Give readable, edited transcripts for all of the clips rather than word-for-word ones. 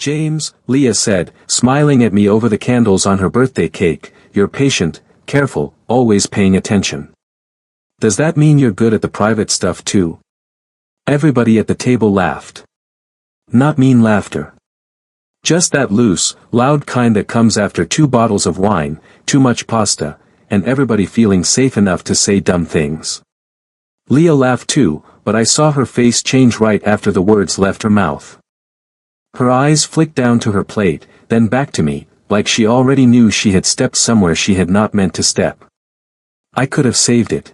James, Leah said, smiling at me over the candles on her birthday cake, you're patient, careful, always paying attention. Does that mean you're good at the private stuff too? Everybody at the table laughed. Not mean laughter. Just that loose, loud kind that comes after 2 bottles of wine, too much pasta, and everybody feeling safe enough to say dumb things. Leah laughed too, but I saw her face change right after the words left her mouth. Her eyes flicked down to her plate, then back to me, like she already knew she had stepped somewhere she had not meant to step. I could have saved it.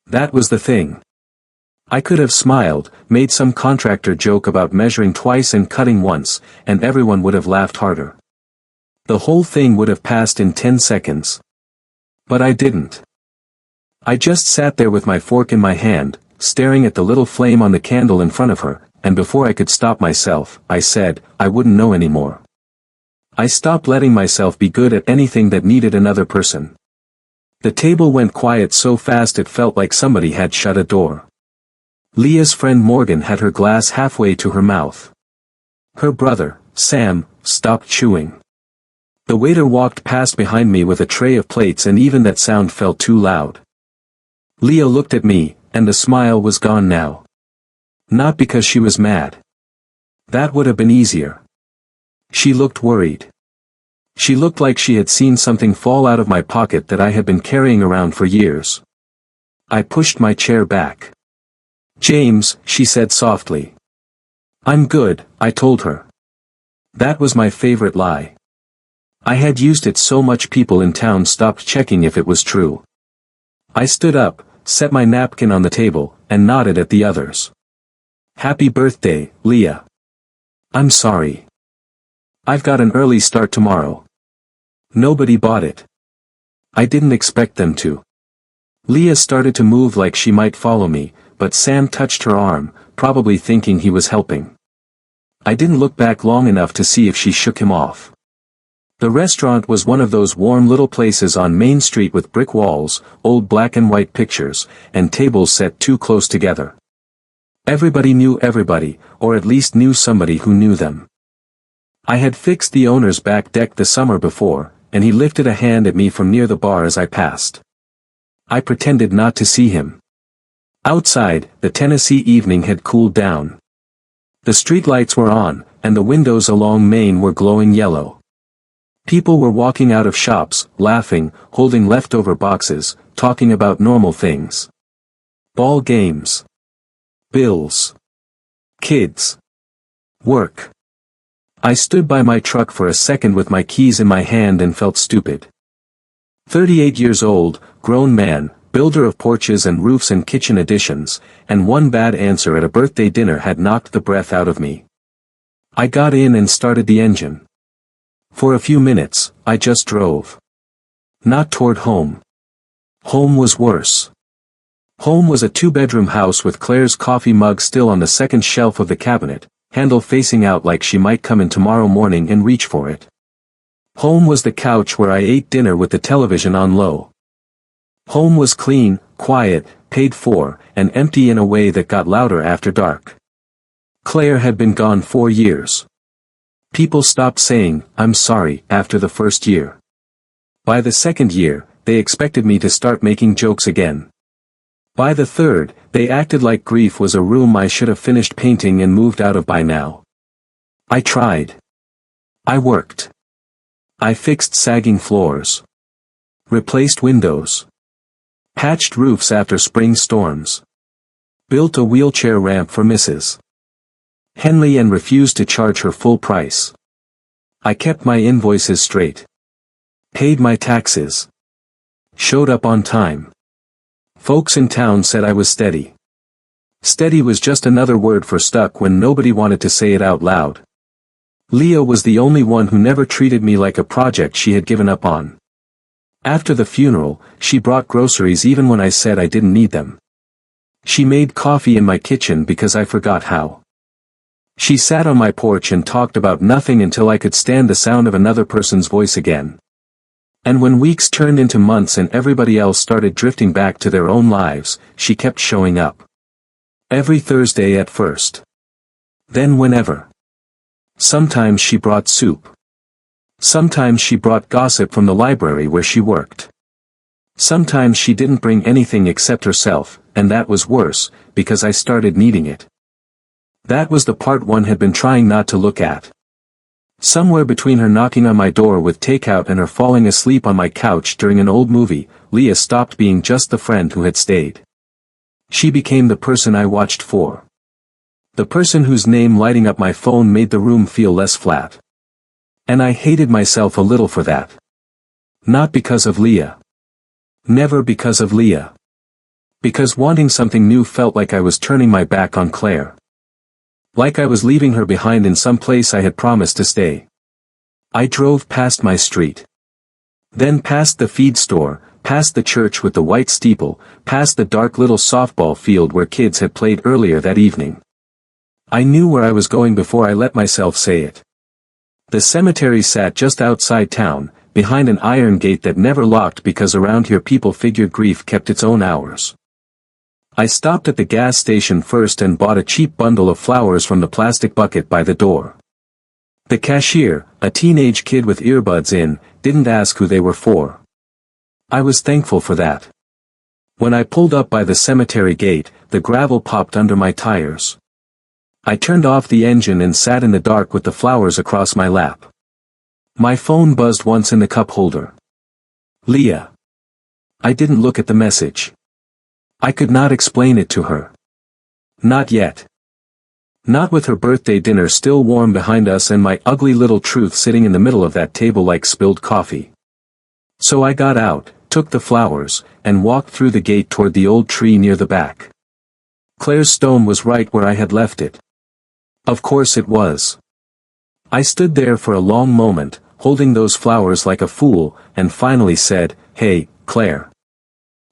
That was the thing. I could have smiled, made some contractor joke about measuring twice and cutting once, and everyone would have laughed harder. The whole thing would have passed in 10 seconds. But I didn't. I just sat there with my fork in my hand, staring at the little flame on the candle in front of her, and before I could stop myself, I said, I wouldn't know anymore. I stopped letting myself be good at anything that needed another person. The table went quiet so fast it felt like somebody had shut a door. Leah's friend Morgan had her glass halfway to her mouth. Her brother, Sam, stopped chewing. The waiter walked past behind me with a tray of plates and even that sound felt too loud. Leah looked at me, and the smile was gone now. Not because she was mad. That would have been easier. She looked worried. She looked like she had seen something fall out of my pocket that I had been carrying around for years. I pushed my chair back. James, she said softly. I'm good, I told her. That was my favorite lie. I had used it so much people in town stopped checking if it was true. I stood up, set my napkin on the table, and nodded at the others. Happy birthday, Leah. I'm sorry. I've got an early start tomorrow. Nobody bought it. I didn't expect them to. Leah started to move like she might follow me, but Sam touched her arm, probably thinking he was helping. I didn't look back long enough to see if she shook him off. The restaurant was one of those warm little places on Main Street with brick walls, old black and white pictures, and tables set too close together. Everybody knew everybody, or at least knew somebody who knew them. I had fixed the owner's back deck the summer before, and he lifted a hand at me from near the bar as I passed. I pretended not to see him. Outside, the Tennessee evening had cooled down. The streetlights were on, and the windows along Main were glowing yellow. People were walking out of shops, laughing, holding leftover boxes, talking about normal things. Ball games. Bills. Kids. Work. I stood by my truck for a second with my keys in my hand and felt stupid. 38 years old, grown man, builder of porches and roofs and kitchen additions, and one bad answer at a birthday dinner had knocked the breath out of me. I got in and started the engine. For a few minutes, I just drove. Not toward home. Home was worse. Home was a 2-bedroom house with Claire's coffee mug still on the second shelf of the cabinet, handle facing out like she might come in tomorrow morning and reach for it. Home was the couch where I ate dinner with the television on low. Home was clean, quiet, paid for, and empty in a way that got louder after dark. Claire had been gone 4 years. People stopped saying, I'm sorry, after the first year. By the second year, they expected me to start making jokes again. By the third, they acted like grief was a room I should have finished painting and moved out of by now. I tried. I worked. I fixed sagging floors. Replaced windows. Patched roofs after spring storms. Built a wheelchair ramp for Mrs. Henley and refused to charge her full price. I kept my invoices straight. Paid my taxes. Showed up on time. Folks in town said I was steady. Steady was just another word for stuck when nobody wanted to say it out loud. Leah was the only one who never treated me like a project she had given up on. After the funeral, she brought groceries even when I said I didn't need them. She made coffee in my kitchen because I forgot how. She sat on my porch and talked about nothing until I could stand the sound of another person's voice again. And when weeks turned into months and everybody else started drifting back to their own lives, she kept showing up. Every Thursday at first. Then whenever. Sometimes she brought soup. Sometimes she brought gossip from the library where she worked. Sometimes she didn't bring anything except herself, and that was worse, because I started needing it. That was the part one had been trying not to look at. Somewhere between her knocking on my door with takeout and her falling asleep on my couch during an old movie, Leah stopped being just the friend who had stayed. She became the person I watched for. The person whose name lighting up my phone made the room feel less flat. And I hated myself a little for that. Not because of Leah. Never because of Leah. Because wanting something new felt like I was turning my back on Claire. Like I was leaving her behind in some place I had promised to stay. I drove past my street. Then past the feed store, past the church with the white steeple, past the dark little softball field where kids had played earlier that evening. I knew where I was going before I let myself say it. The cemetery sat just outside town, behind an iron gate that never locked because around here people figured grief kept its own hours. I stopped at the gas station first and bought a cheap bundle of flowers from the plastic bucket by the door. The cashier, a teenage kid with earbuds in, didn't ask who they were for. I was thankful for that. When I pulled up by the cemetery gate, the gravel popped under my tires. I turned off the engine and sat in the dark with the flowers across my lap. My phone buzzed once in the cup holder. Leah. I didn't look at the message. I could not explain it to her. Not yet. Not with her birthday dinner still warm behind us and my ugly little truth sitting in the middle of that table like spilled coffee. So I got out, took the flowers, and walked through the gate toward the old tree near the back. Claire's stone was right where I had left it. Of course it was. I stood there for a long moment, holding those flowers like a fool, and finally said, "Hey, Claire."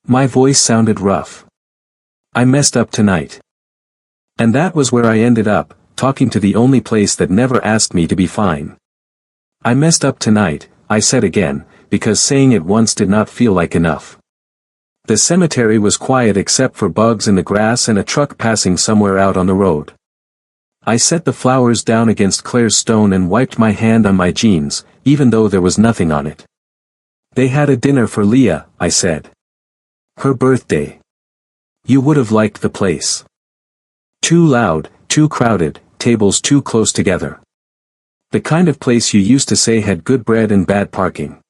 My voice sounded rough. I messed up tonight. And that was where I ended up, talking to the only place that never asked me to be fine. I messed up tonight, I said again, because saying it once did not feel like enough. The cemetery was quiet except for bugs in the grass and a truck passing somewhere out on the road. I set the flowers down against Claire's stone and wiped my hand on my jeans, even though there was nothing on it. They had a dinner for Leah, I said. Her birthday. You would have liked the place. Too loud, too crowded, tables too close together. The kind of place you used to say had good bread and bad parking.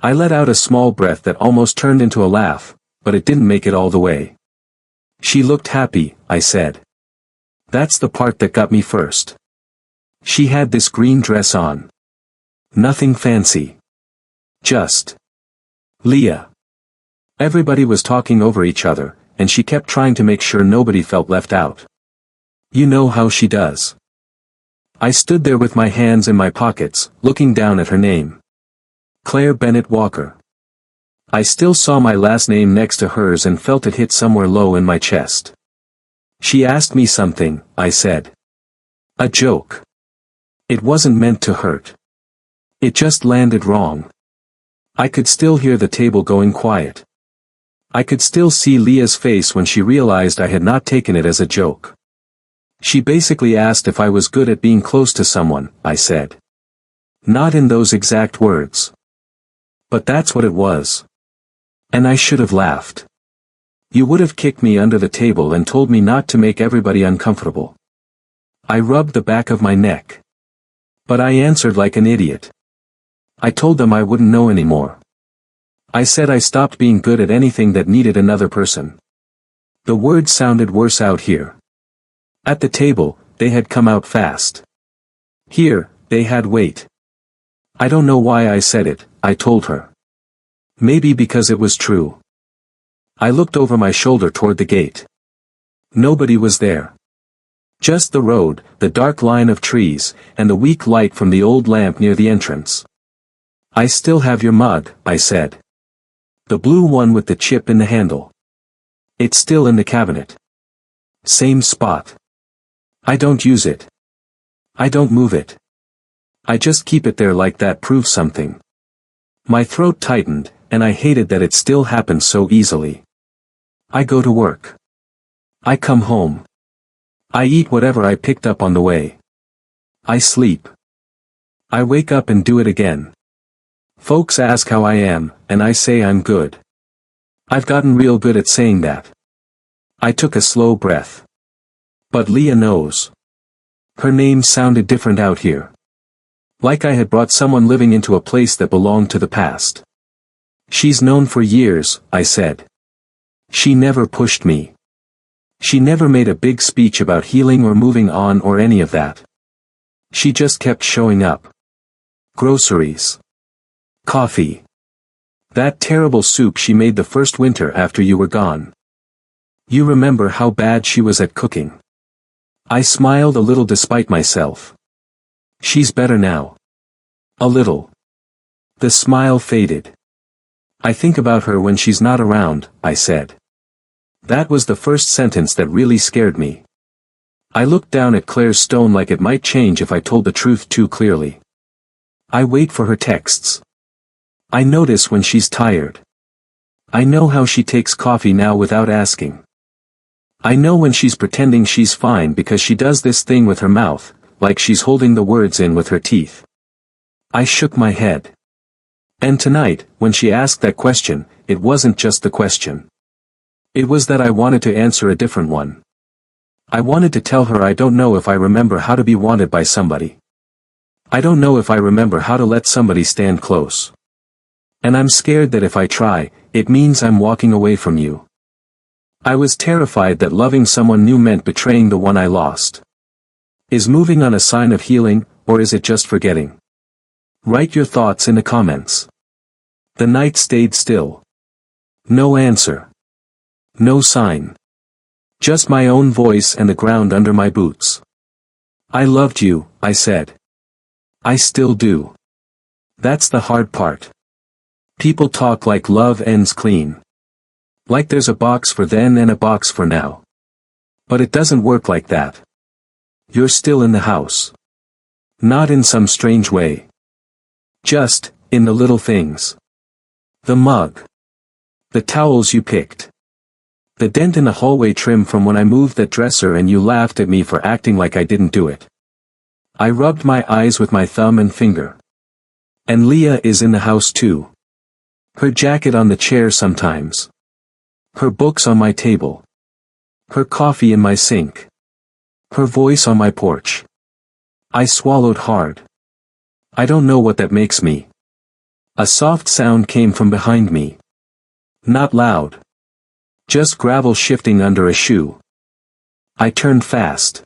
I let out a small breath that almost turned into a laugh, but it didn't make it all the way. She looked happy, I said. That's the part that got me first. She had this green dress on. Nothing fancy. Just Leah. Everybody was talking over each other, and she kept trying to make sure nobody felt left out. You know how she does. I stood there with my hands in my pockets, looking down at her name. Claire Bennett Walker. I still saw my last name next to hers and felt it hit somewhere low in my chest. She asked me something, I said. A joke. It wasn't meant to hurt. It just landed wrong. I could still hear the table going quiet. I could still see Leah's face when she realized I had not taken it as a joke. She basically asked if I was good at being close to someone, I said. Not in those exact words. But that's what it was. And I should have laughed. You would have kicked me under the table and told me not to make everybody uncomfortable. I rubbed the back of my neck. But I answered like an idiot. I told them I wouldn't know anymore. I said I stopped being good at anything that needed another person. The words sounded worse out here. At the table, they had come out fast. Here, they had weight. I don't know why I said it, I told her. Maybe because it was true. I looked over my shoulder toward the gate. Nobody was there. Just the road, the dark line of trees, and the weak light from the old lamp near the entrance. I still have your mug, I said. The blue one with the chip in the handle. It's still in the cabinet. Same spot. I don't use it. I don't move it. I just keep it there like that proves something. My throat tightened, and I hated that it still happened so easily. I go to work. I come home. I eat whatever I picked up on the way. I sleep. I wake up and do it again. Folks ask how I am, and I say I'm good. I've gotten real good at saying that. I took a slow breath. But Leah knows. Her name sounded different out here. Like I had brought someone living into a place that belonged to the past. She's known for years, I said. She never pushed me. She never made a big speech about healing or moving on or any of that. She just kept showing up. Groceries. Coffee. That terrible soup she made the first winter after you were gone. You remember how bad she was at cooking. I smiled a little despite myself. She's better now. A little. The smile faded. I think about her when she's not around, I said. That was the first sentence that really scared me. I looked down at Claire's stone like it might change if I told the truth too clearly. I wait for her texts. I notice when she's tired. I know how she takes coffee now without asking. I know when she's pretending she's fine because she does this thing with her mouth, like she's holding the words in with her teeth. I shook my head. And tonight, when she asked that question, it wasn't just the question. It was that I wanted to answer a different one. I wanted to tell her I don't know if I remember how to be wanted by somebody. I don't know if I remember how to let somebody stand close. And I'm scared that if I try, it means I'm walking away from you. I was terrified that loving someone new meant betraying the one I lost. Is moving on a sign of healing, or is it just forgetting? Write your thoughts in the comments. The night stayed still. No answer. No sign. Just my own voice and the ground under my boots. I loved you, I said. I still do. That's the hard part. People talk like love ends clean. Like there's a box for then and a box for now. But it doesn't work like that. You're still in the house. Not in some strange way. Just, in the little things. The mug. The towels you picked. The dent in the hallway trim from when I moved that dresser and you laughed at me for acting like I didn't do it. I rubbed my eyes with my thumb and finger. And Leah is in the house too. Her jacket on the chair sometimes. Her books on my table. Her coffee in my sink. Her voice on my porch. I swallowed hard. I don't know what that makes me. A soft sound came from behind me. Not loud. Just gravel shifting under a shoe. I turned fast.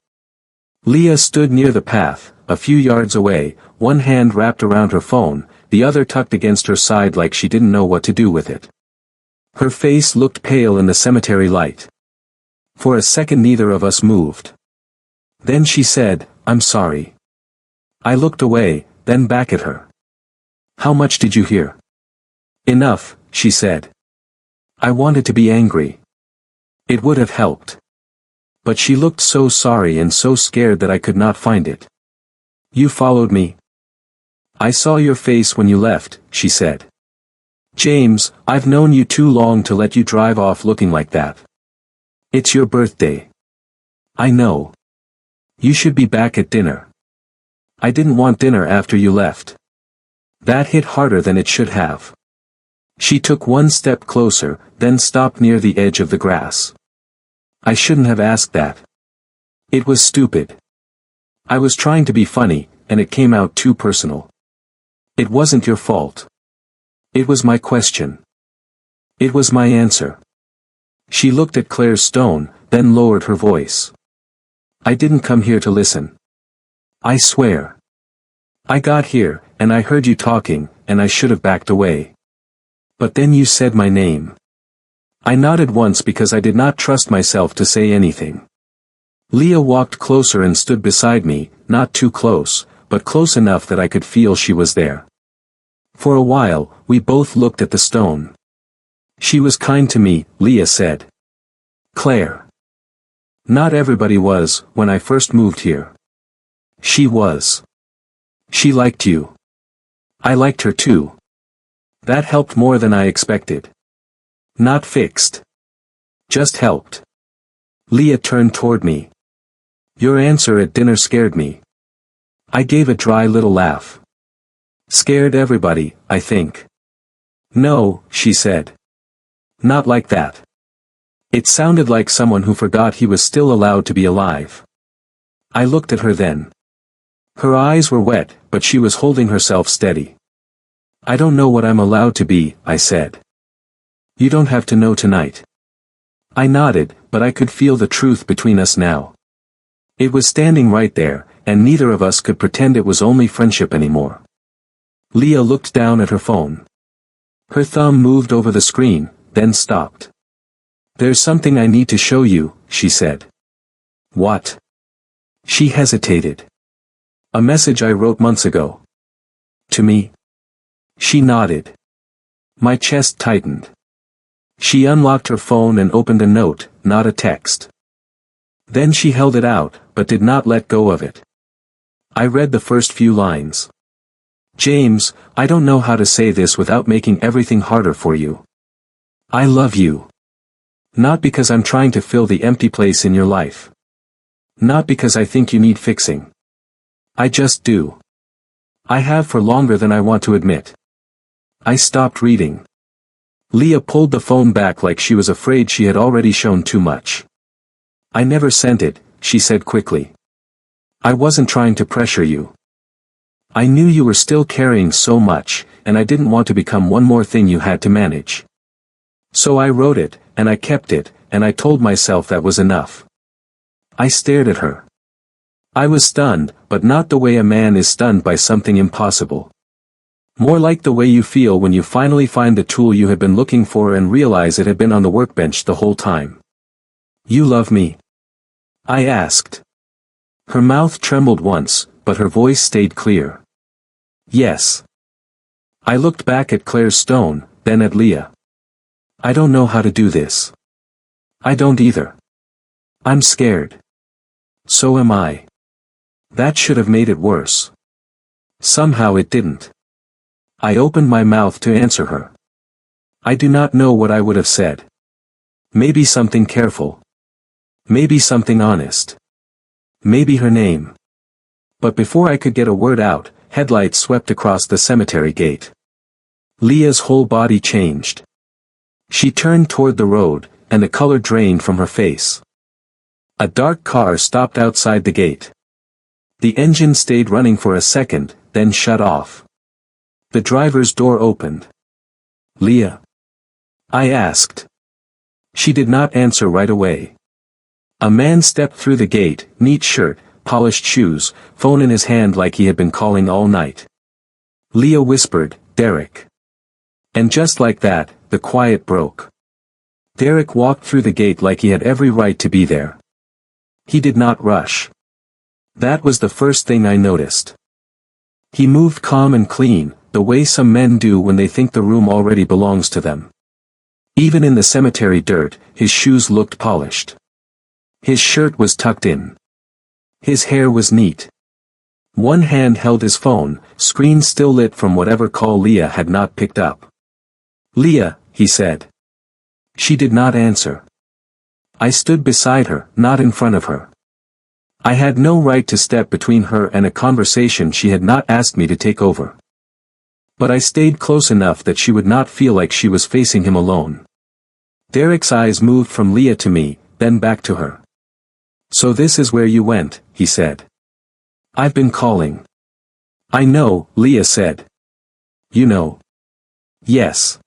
Leah stood near the path, a few yards away, one hand wrapped around her phone, the other tucked against her side like she didn't know what to do with it. Her face looked pale in the cemetery light. For a second neither of us moved. Then she said, "I'm sorry." I looked away, then back at her. "How much did you hear?" "Enough," she said. I wanted to be angry. It would have helped. But she looked so sorry and so scared that I could not find it. "You followed me?" "I saw your face when you left," she said. "James, I've known you too long to let you drive off looking like that. It's your birthday." "I know. You should be back at dinner." "I didn't want dinner after you left." That hit harder than it should have. She took one step closer, then stopped near the edge of the grass. "I shouldn't have asked that. It was stupid. I was trying to be funny, and it came out too personal. It wasn't your fault. It was my question. It was my answer." She looked at Claire's stone, then lowered her voice. "I didn't come here to listen. I swear. I got here, and I heard you talking, and I should have backed away. But then you said my name. I nodded once because I did not trust myself to say anything. Leah walked closer and stood beside me, not too close, but close enough that I could feel she was there. For a while, we both looked at the stone. "She was kind to me," Leah said. "Claire. Not everybody was, when I first moved here. She was. She liked you. I liked her too. That helped more than I expected. Not fixed. Just helped." Leah turned toward me. "Your answer at dinner scared me. I gave a dry little laugh. Scared everybody, I think. No, she said. Not like that. It sounded like someone who forgot he was still allowed to be alive. I looked at her then. Her eyes were wet, but she was holding herself steady. I don't know what I'm allowed to be, I said. You don't have to know tonight. I nodded, but I could feel the truth between us now. It was standing right there, and neither of us could pretend it was only friendship anymore. Leah looked down at her phone. Her thumb moved over the screen, then stopped. There's something I need to show you, she said. What? She hesitated. A message I wrote months ago. To me? She nodded. My chest tightened. She unlocked her phone and opened a note, not a text. Then she held it out, but did not let go of it. I read the first few lines. James, I don't know how to say this without making everything harder for you. I love you. Not because I'm trying to fill the empty place in your life. Not because I think you need fixing. I just do. I have for longer than I want to admit. I stopped reading. Leah pulled the phone back like she was afraid she had already shown too much. I never sent it, she said quickly. I wasn't trying to pressure you. I knew you were still carrying so much, and I didn't want to become one more thing you had to manage. So I wrote it, and I kept it, and I told myself that was enough. I stared at her. I was stunned, but not the way a man is stunned by something impossible. More like the way you feel when you finally find the tool you had been looking for and realize it had been on the workbench the whole time. You love me? I asked. Her mouth trembled once, but her voice stayed clear. Yes. I looked back at Claire Stone, then at Leah. I don't know how to do this. I don't either. I'm scared. So am I. That should have made it worse. Somehow it didn't. I opened my mouth to answer her. I do not know what I would have said. Maybe something careful. Maybe something honest. Maybe her name. But before I could get a word out, headlights swept across the cemetery gate. Leah's whole body changed. She turned toward the road, and the color drained from her face. A dark car stopped outside the gate. The engine stayed running for a second, then shut off. The driver's door opened. Leah? I asked. She did not answer right away. A man stepped through the gate, neat shirt, polished shoes, phone in his hand like he had been calling all night. Leah whispered, Derek. And just like that, the quiet broke. Derek walked through the gate like he had every right to be there. He did not rush. That was the first thing I noticed. He moved calm and clean, the way some men do when they think the room already belongs to them. Even in the cemetery dirt, his shoes looked polished. His shirt was tucked in. His hair was neat. One hand held his phone, screen still lit from whatever call Leah had not picked up. Leah, he said. She did not answer. I stood beside her, not in front of her. I had no right to step between her and a conversation she had not asked me to take over. But I stayed close enough that she would not feel like she was facing him alone. Derek's eyes moved from Leah to me, then back to her. So this is where you went, he said. I've been calling. I know, Leah said. You know. Yes.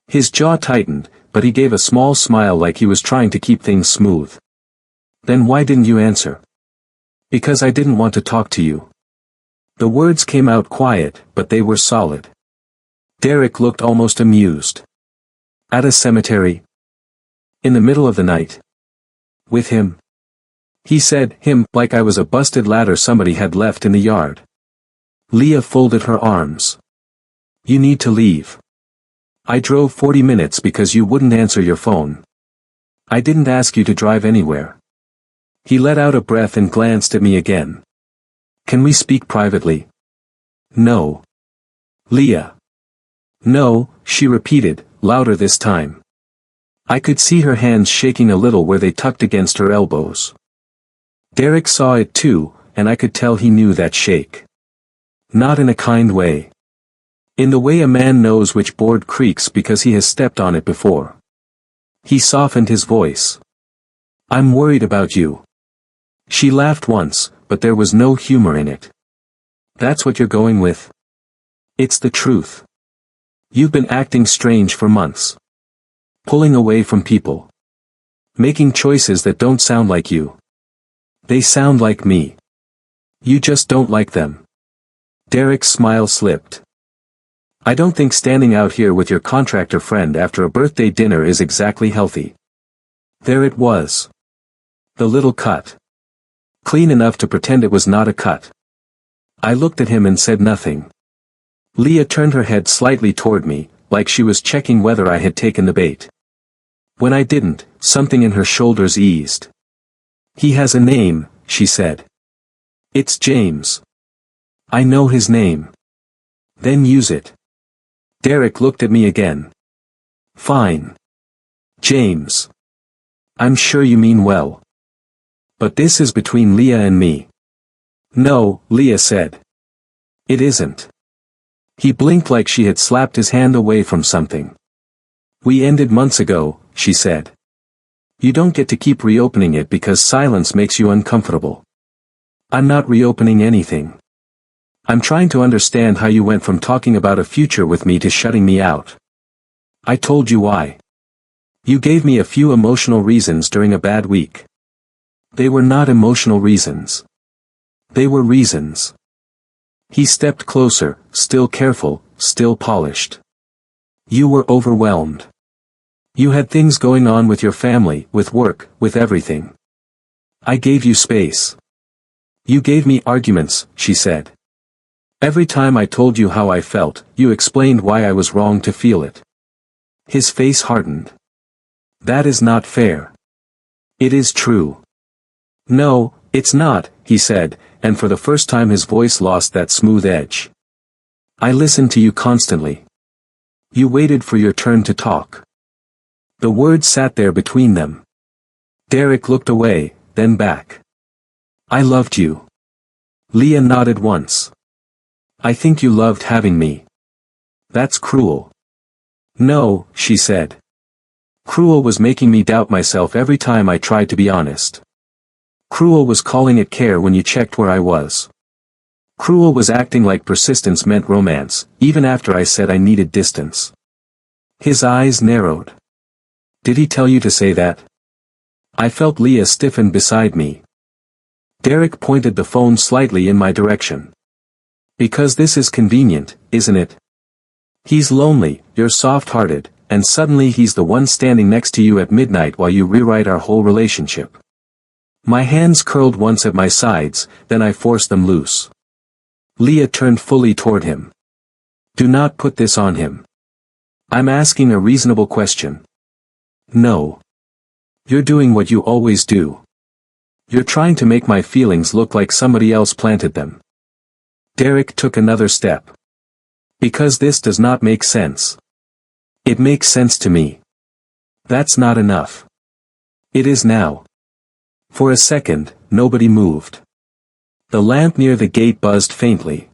His jaw tightened, but he gave a small smile like he was trying to keep things smooth. Then why didn't you answer? Because I didn't want to talk to you. The words came out quiet, but they were solid. Derek looked almost amused. At a cemetery? In the middle of the night? With him? He said, him, like I was a busted ladder somebody had left in the yard. Leah folded her arms. You need to leave. I drove 40 minutes because you wouldn't answer your phone. I didn't ask you to drive anywhere. He let out a breath and glanced at me again. Can we speak privately? No. Leah. No, she repeated, louder this time. I could see her hands shaking a little where they tucked against her elbows. Derek saw it too, and I could tell he knew that shake. Not in a kind way. In the way a man knows which board creaks because he has stepped on it before. He softened his voice. I'm worried about you. She laughed once, but there was no humor in it. That's what you're going with? It's the truth. You've been acting strange for months. Pulling away from people. Making choices that don't sound like you. They sound like me. You just don't like them. Derek's smile slipped. I don't think standing out here with your contractor friend after a birthday dinner is exactly healthy. There it was. The little cut. Clean enough to pretend it was not a cut. I looked at him and said nothing. Leah turned her head slightly toward me, like she was checking whether I had taken the bait. When I didn't, something in her shoulders eased. He has a name, she said. It's James. I know his name. Then use it. Derek looked at me again. Fine. James. I'm sure you mean well. But this is between Leah and me. No, Leah said. It isn't. He blinked like she had slapped his hand away from something. We ended months ago, she said. You don't get to keep reopening it because silence makes you uncomfortable. I'm not reopening anything. I'm trying to understand how you went from talking about a future with me to shutting me out. I told you why. You gave me a few emotional reasons during a bad week. They were not emotional reasons. They were reasons. He stepped closer, still careful, still polished. You were overwhelmed. You had things going on with your family, with work, with everything. I gave you space. You gave me arguments, she said. Every time I told you how I felt, you explained why I was wrong to feel it. His face hardened. That is not fair. It is true. No, it's not, he said, and for the first time his voice lost that smooth edge. I listened to you constantly. You waited for your turn to talk. The words sat there between them. Derek looked away, then back. I loved you. Leah nodded once. I think you loved having me. That's cruel. No, she said. Cruel was making me doubt myself every time I tried to be honest. Cruel was calling it care when you checked where I was. Cruel was acting like persistence meant romance, even after I said I needed distance. His eyes narrowed. Did he tell you to say that? I felt Leah stiffen beside me. Derek pointed the phone slightly in my direction. Because this is convenient, isn't it? He's lonely, you're soft-hearted, and suddenly he's the one standing next to you at midnight while you rewrite our whole relationship. My hands curled once at my sides, then I forced them loose. Leah turned fully toward him. Do not put this on him. I'm asking a reasonable question. No. You're doing what you always do. You're trying to make my feelings look like somebody else planted them. Derek took another step. Because this does not make sense. It makes sense to me. That's not enough. It is now. For a second, nobody moved. The lamp near the gate buzzed faintly.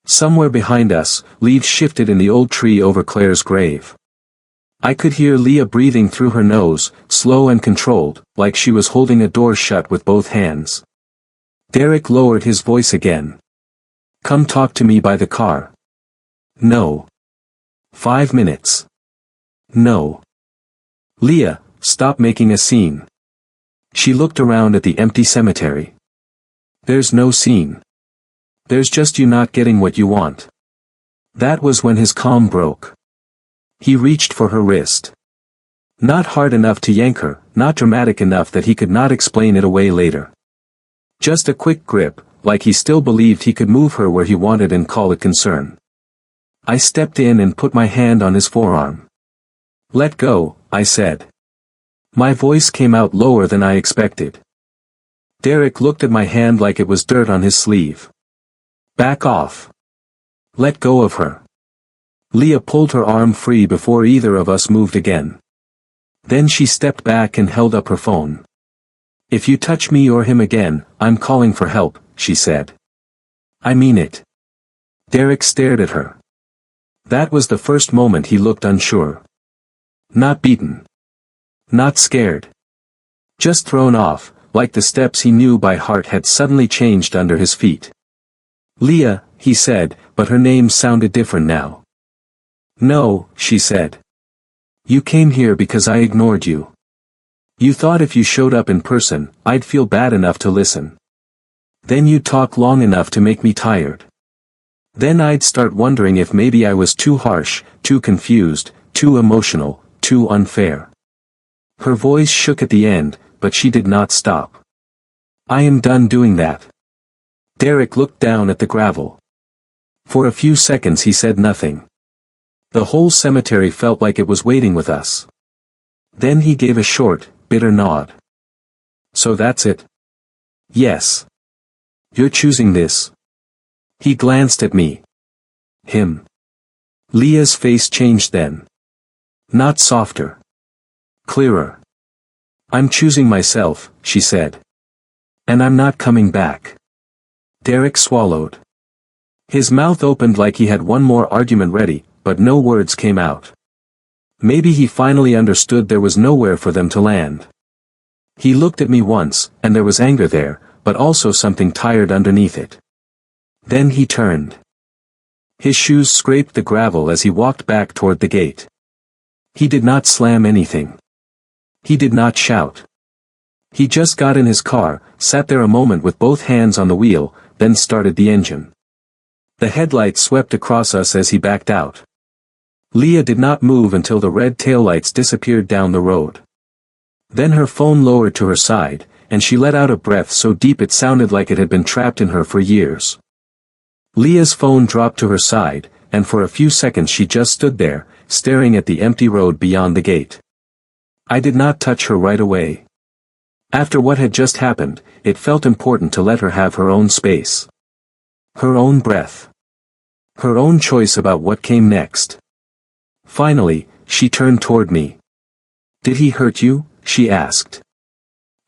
Somewhere behind us, leaves shifted in the old tree over Claire's grave. I could hear Leah breathing through her nose, slow and controlled, like she was holding a door shut with both hands. Derek lowered his voice again. Come talk to me by the car. No. 5 minutes. No. Leah, stop making a scene. She looked around at the empty cemetery. There's no scene. There's just you not getting what you want. That was when his calm broke. He reached for her wrist. Not hard enough to yank her, not dramatic enough that he could not explain it away later. Just a quick grip, like he still believed he could move her where he wanted and call it concern. I stepped in and put my hand on his forearm. Let go, I said. My voice came out lower than I expected. Derek looked at my hand like it was dirt on his sleeve. Back off. Let go of her. Leah pulled her arm free before either of us moved again. Then she stepped back and held up her phone. If you touch me or him again, I'm calling for help, she said. I mean it. Derek stared at her. That was the first moment he looked unsure. Not beaten. Not scared. Just thrown off, like the steps he knew by heart had suddenly changed under his feet. Leah, he said, but her name sounded different now. No, she said. You came here because I ignored you. You thought if you showed up in person, I'd feel bad enough to listen. Then you'd talk long enough to make me tired. Then I'd start wondering if maybe I was too harsh, too confused, too emotional, too unfair. Her voice shook at the end, but she did not stop. I am done doing that. Derek looked down at the gravel. For a few seconds he said nothing. The whole cemetery felt like it was waiting with us. Then he gave a short, bitter nod. So that's it? Yes. You're choosing this? He glanced at me. Him. Leah's face changed then. Not softer. Clearer. I'm choosing myself, she said. And I'm not coming back. Derek swallowed. His mouth opened like he had one more argument ready, but no words came out. Maybe he finally understood there was nowhere for them to land. He looked at me once, and there was anger there, but also something tired underneath it. Then he turned. His shoes scraped the gravel as he walked back toward the gate. He did not slam anything. He did not shout. He just got in his car, sat there a moment with both hands on the wheel, then started the engine. The headlights swept across us as he backed out. Leah did not move until the red taillights disappeared down the road. Then her phone lowered to her side, and she let out a breath so deep it sounded like it had been trapped in her for years. Leah's phone dropped to her side, and for a few seconds she just stood there, staring at the empty road beyond the gate. I did not touch her right away. After what had just happened, it felt important to let her have her own space. Her own breath. Her own choice about what came next. Finally, she turned toward me. Did he hurt you? She asked.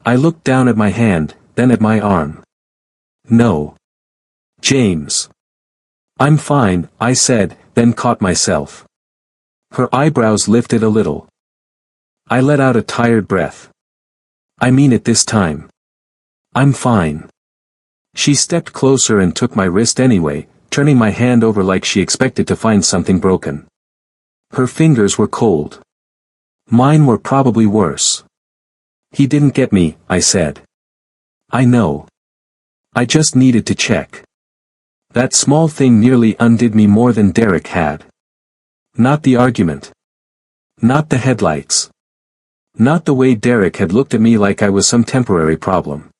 I looked down at my hand, then at my arm. No. James. I'm fine, I said, then caught myself. Her eyebrows lifted a little. I let out a tired breath. I mean it this time. I'm fine. She stepped closer and took my wrist anyway, turning my hand over like she expected to find something broken. Her fingers were cold. Mine were probably worse. He didn't get me, I said. I know. I just needed to check. That small thing nearly undid me more than Derek had. Not the argument. Not the headlights. Not the way Derek had looked at me like I was some temporary problem.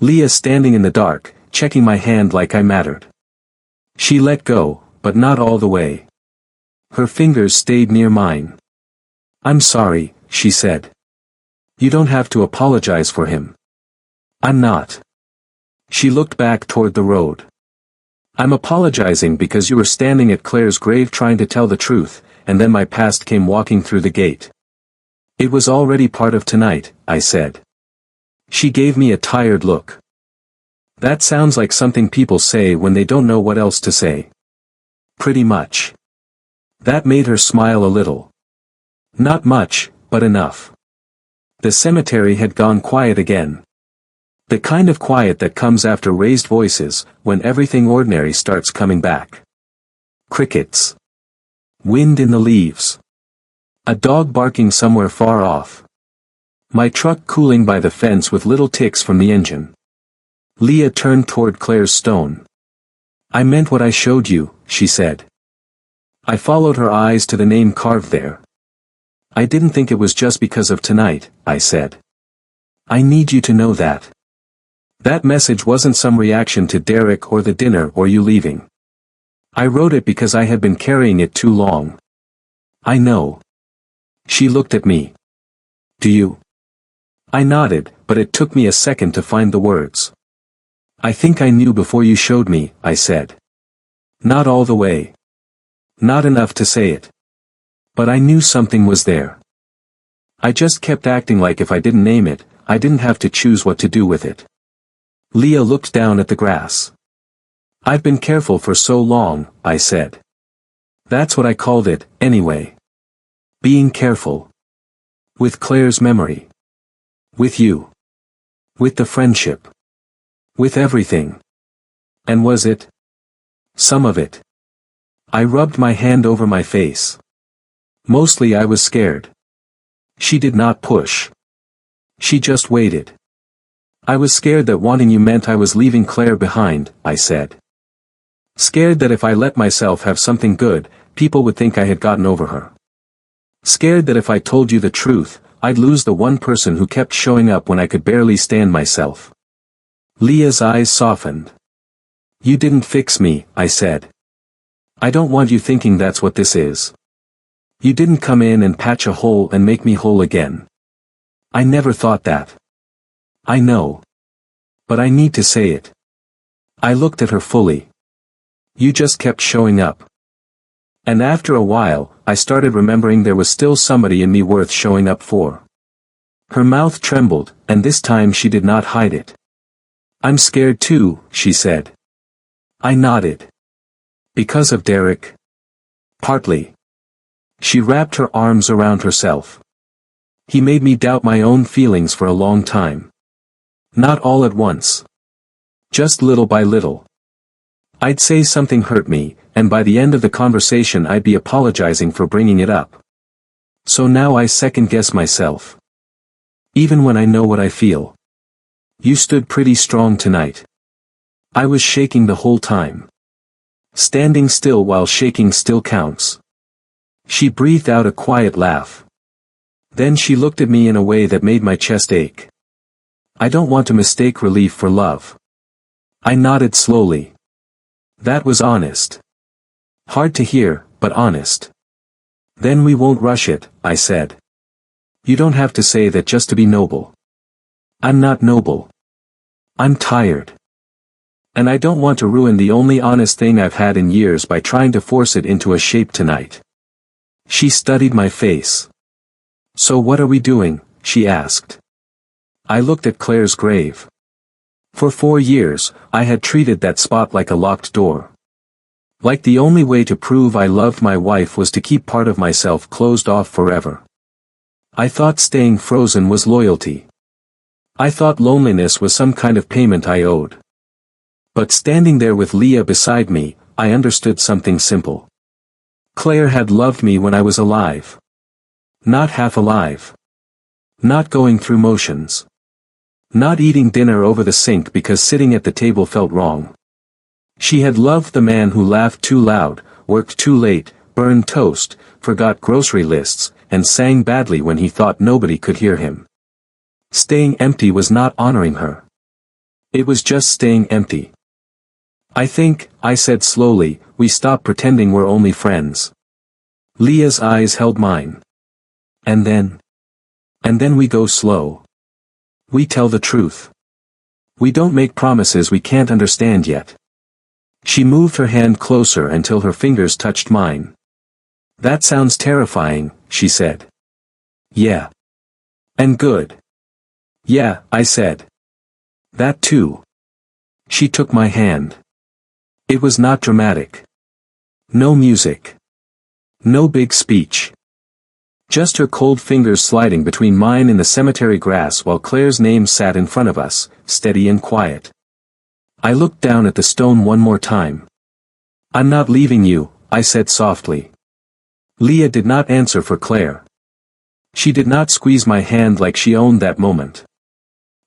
Leah standing in the dark, checking my hand like I mattered. She let go, but not all the way. Her fingers stayed near mine. I'm sorry, she said. You don't have to apologize for him. I'm not. She looked back toward the road. I'm apologizing because you were standing at Claire's grave trying to tell the truth, and then my past came walking through the gate. It was already part of tonight, I said. She gave me a tired look. That sounds like something people say when they don't know what else to say. Pretty much. That made her smile a little. Not much, but enough. The cemetery had gone quiet again. The kind of quiet that comes after raised voices, when everything ordinary starts coming back. Crickets. Wind in the leaves. A dog barking somewhere far off. My truck cooling by the fence with little ticks from the engine. Leah turned toward Claire's stone. I meant what I showed you, she said. I followed her eyes to the name carved there. I didn't think it was just because of tonight, I said. I need you to know that. That message wasn't some reaction to Derek or the dinner or you leaving. I wrote it because I had been carrying it too long. I know. She looked at me. Do you? I nodded, but it took me a second to find the words. I think I knew before you showed me, I said. Not all the way. Not enough to say it. But I knew something was there. I just kept acting like if I didn't name it, I didn't have to choose what to do with it. Leah looked down at the grass. I've been careful for so long, I said. That's what I called it, anyway. Being careful. With Claire's memory. With you. With the friendship. With everything. And was it? Some of it. I rubbed my hand over my face. Mostly I was scared. She did not push. She just waited. I was scared that wanting you meant I was leaving Claire behind, I said. Scared that if I let myself have something good, people would think I had gotten over her. Scared that if I told you the truth, I'd lose the one person who kept showing up when I could barely stand myself. Leah's eyes softened. You didn't fix me, I said. I don't want you thinking that's what this is. You didn't come in and patch a hole and make me whole again. I never thought that. I know. But I need to say it. I looked at her fully. You just kept showing up. And after a while, I started remembering there was still somebody in me worth showing up for. Her mouth trembled, and this time she did not hide it. I'm scared too, she said. I nodded. Because of Derek? Partly. She wrapped her arms around herself. He made me doubt my own feelings for a long time. Not all at once. Just little by little. I'd say something hurt me, and by the end of the conversation I'd be apologizing for bringing it up. So now I second-guess myself. Even when I know what I feel. You stood pretty strong tonight. I was shaking the whole time. Standing still while shaking still counts. She breathed out a quiet laugh. Then she looked at me in a way that made my chest ache. I don't want to mistake relief for love. I nodded slowly. That was honest. Hard to hear, but honest. Then we won't rush it, I said. You don't have to say that just to be noble. I'm not noble. I'm tired. And I don't want to ruin the only honest thing I've had in years by trying to force it into a shape tonight. She studied my face. So what are we doing? She asked. I looked at Claire's grave. For 4 years, I had treated that spot like a locked door. Like the only way to prove I loved my wife was to keep part of myself closed off forever. I thought staying frozen was loyalty. I thought loneliness was some kind of payment I owed. But standing there with Leah beside me, I understood something simple. Claire had loved me when I was alive. Not half alive. Not going through motions. Not eating dinner over the sink because sitting at the table felt wrong. She had loved the man who laughed too loud, worked too late, burned toast, forgot grocery lists, and sang badly when he thought nobody could hear him. Staying empty was not honoring her. It was just staying empty. I think, I said slowly, we stop pretending we're only friends. Leah's eyes held mine. And then we go slow. We tell the truth. We don't make promises we can't understand yet. She moved her hand closer until her fingers touched mine. That sounds terrifying, she said. Yeah. And good. Yeah, I said. That too. She took my hand. It was not dramatic. No music. No big speech. Just her cold fingers sliding between mine in the cemetery grass while Claire's name sat in front of us, steady and quiet. I looked down at the stone one more time. I'm not leaving you, I said softly. Leah did not answer for Claire. She did not squeeze my hand like she owned that moment.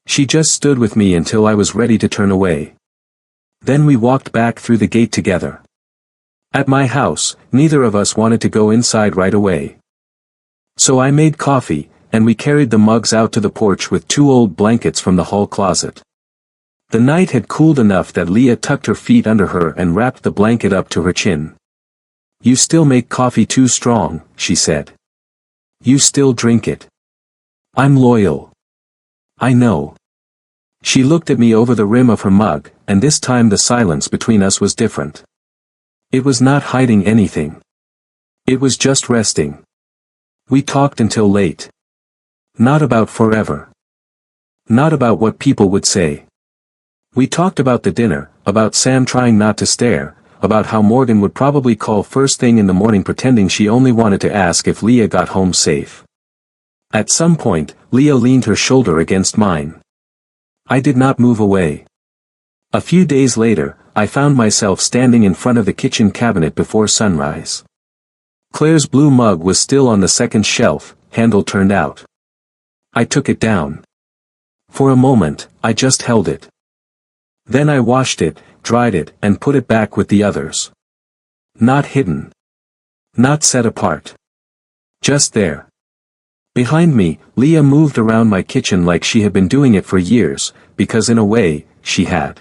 She just stood with me until I was ready to turn away. Then we walked back through the gate together. At my house, neither of us wanted to go inside right away. So I made coffee, and we carried the mugs out to the porch with 2 old blankets from the hall closet. The night had cooled enough that Leah tucked her feet under her and wrapped the blanket up to her chin. You still make coffee too strong, she said. You still drink it. I'm loyal. I know. She looked at me over the rim of her mug, and this time the silence between us was different. It was not hiding anything. It was just resting. We talked until late. Not about forever. Not about what people would say. We talked about the dinner, about Sam trying not to stare, about how Morgan would probably call first thing in the morning pretending she only wanted to ask if Leah got home safe. At some point, Leah leaned her shoulder against mine. I did not move away. A few days later, I found myself standing in front of the kitchen cabinet before sunrise. Claire's blue mug was still on the second shelf, handle turned out. I took it down. For a moment, I just held it. Then I washed it, dried it, and put it back with the others. Not hidden. Not set apart. Just there. Behind me, Leah moved around my kitchen like she had been doing it for years, because in a way, she had.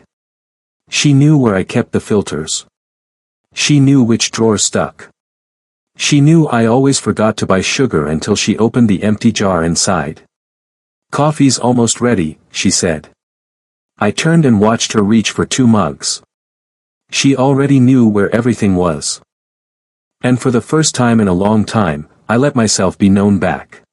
She knew where I kept the filters. She knew which drawer stuck. She knew I always forgot to buy sugar until she opened the empty jar inside. "Coffee's almost ready," she said. I turned and watched her reach for 2 mugs. She already knew where everything was. And for the first time in a long time, I let myself be known back.